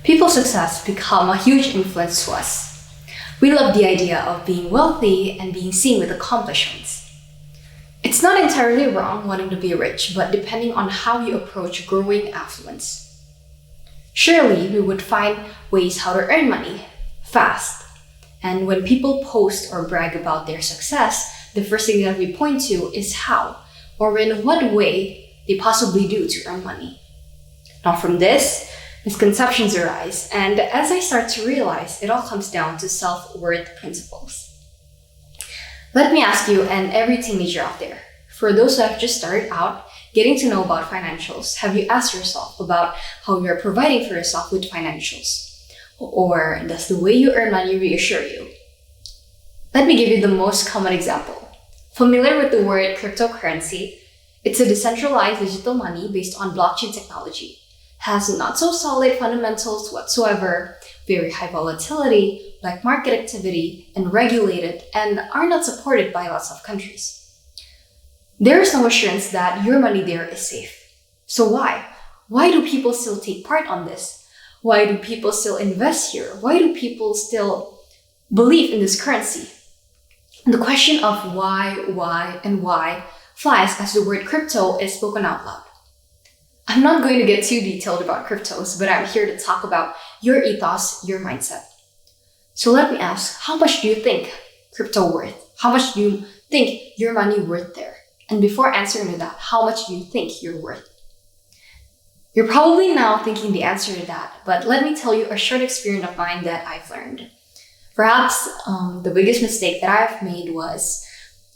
People's success become a huge influence to us. We love the idea of being wealthy and being seen with accomplishments. It's not entirely wrong wanting to be rich, but depending on how you approach growing affluence. Surely we would find ways how to earn money fast. And when people post or brag about their success, the first thing that we point to is how, or in what way they possibly do to earn money. Now from this, misconceptions arise, and as I start to realize, it all comes down to self-worth principles. Let me ask you and every teenager out there, for those who have just started out getting to know about financials, have you asked yourself about how you're providing for yourself with financials? Or does the way you earn money reassure you? Let me give you the most common example. Familiar with the word cryptocurrency? It's a decentralized digital money based on blockchain technology. Has not so solid fundamentals whatsoever, very high volatility, black market activity, and regulated, and are not supported by lots of countries. There is no assurance that your money there is safe. So why? Why do people still take part on this? Why do people still invest here? Why do people still believe in this currency? The question of why, and why flies as the word crypto is spoken out loud. I'm not going to get too detailed about cryptos, but I'm here to talk about your ethos, your mindset. So let me ask, how much do you think crypto worth? How much do you think your money worth there? And before answering to that, how much do you think you're worth? You're probably now thinking the answer to that, but let me tell you a short experience of mine that I've learned. Perhaps the biggest mistake that I've made was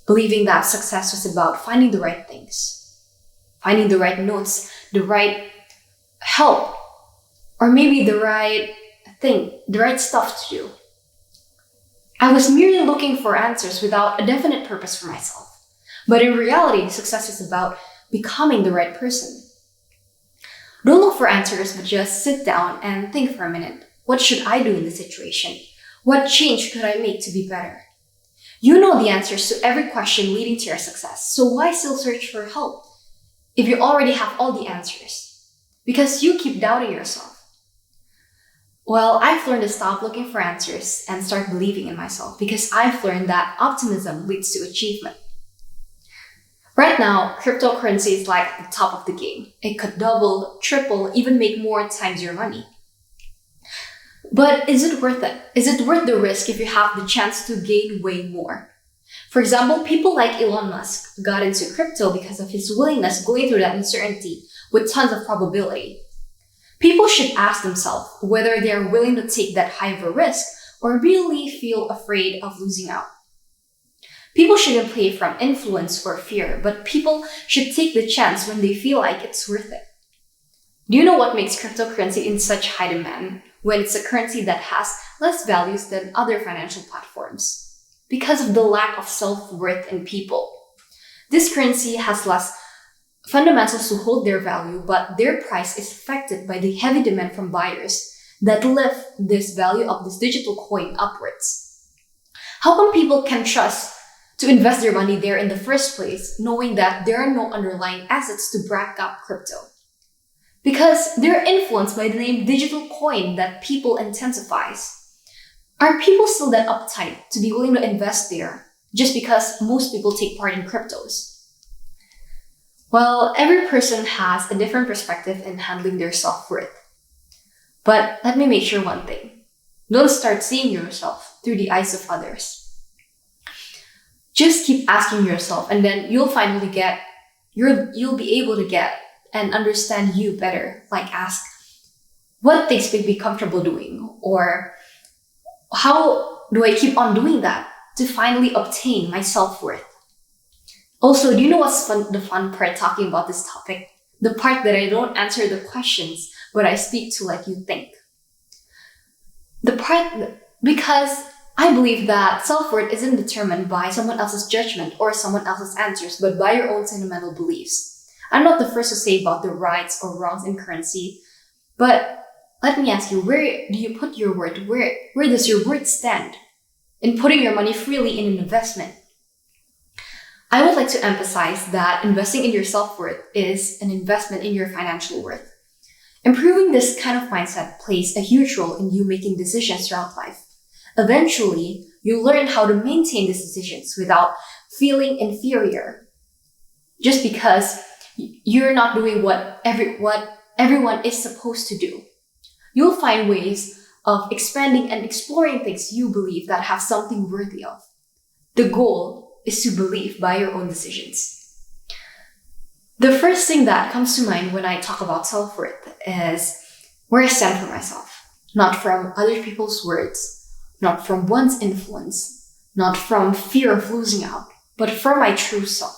believing that success was about finding the right things, finding the right notes, the right help, or maybe the right thing, the right stuff to do. I was merely looking for answers without a definite purpose for myself. But in reality, success is about becoming the right person. Don't look for answers, but just sit down and think for a minute. What should I do in this situation? What change could I make to be better? You know the answers to every question leading to your success, so why still search for help if you already have all the answers? Because you keep doubting yourself. Well, I've learned to stop looking for answers and start believing in myself because I've learned that optimism leads to achievement. Right now, cryptocurrency is like at the top of the game. It could double, triple, even make more times your money. But is it worth it? Is it worth the risk if you have the chance to gain way more? For example, people like Elon Musk got into crypto because of his willingness going through that uncertainty with tons of probability. People should ask themselves whether they are willing to take that high of a risk or really feel afraid of losing out. People shouldn't play from influence or fear, but people should take the chance when they feel like it's worth it. Do you know what makes cryptocurrency in such high demand when it's a currency that has less values than other financial platforms? Because of the lack of self-worth in people. This currency has less fundamentals to hold their value, but their price is affected by the heavy demand from buyers that lift this value of this digital coin upwards. How come people can trust to invest their money there in the first place, knowing that there are no underlying assets to back up crypto? Because they're influenced by the name digital coin that people intensifies. Are people still that uptight to be willing to invest there just because most people take part in cryptos? Well, every person has a different perspective in handling their self-worth. But let me make sure one thing. Don't start seeing yourself through the eyes of others. Just keep asking yourself, and then you'll be able to get and understand you better. Like ask, what things would be comfortable doing? Or how do I keep on doing that to finally obtain my self-worth? Also, do you know what's the fun part talking about this topic? The part that I don't answer the questions, but I speak to like you think. Because I believe that self-worth isn't determined by someone else's judgment or someone else's answers, but by your own sentimental beliefs. I'm not the first to say about the rights or wrongs in currency, but let me ask you, where do you put your worth? Where does your worth stand in putting your money freely in an investment? I would like to emphasize that investing in your self-worth is an investment in your financial worth. Improving this kind of mindset plays a huge role in you making decisions throughout life. Eventually, you learn how to maintain these decisions without feeling inferior just because you're not doing what everyone is supposed to do. You'll find ways of expanding and exploring things you believe that have something worthy of. The goal is to believe by your own decisions. The first thing that comes to mind when I talk about self-worth is where I stand for myself, not from other people's words, not from one's influence, not from fear of losing out, but from my true self.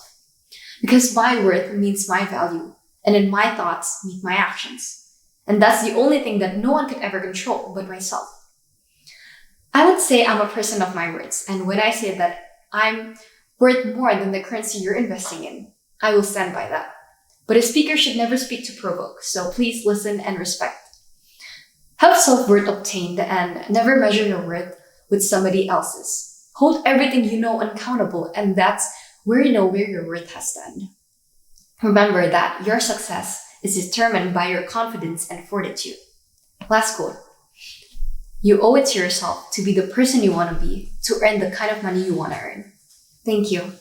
Because my worth means my value, and then my thoughts meet my actions. And that's the only thing that no one could ever control but myself. I would say I'm a person of my words, and when I say that I'm worth more than the currency you're investing in, I will stand by that. But a speaker should never speak to provoke, so please listen and respect. Have self-worth obtained and never measure your worth with somebody else's. Hold everything you know accountable, and that's where you know where your worth has stand. Remember that your success is determined by your confidence and fortitude. Last quote. You owe it to yourself to be the person you want to be, to earn the kind of money you want to earn. Thank you.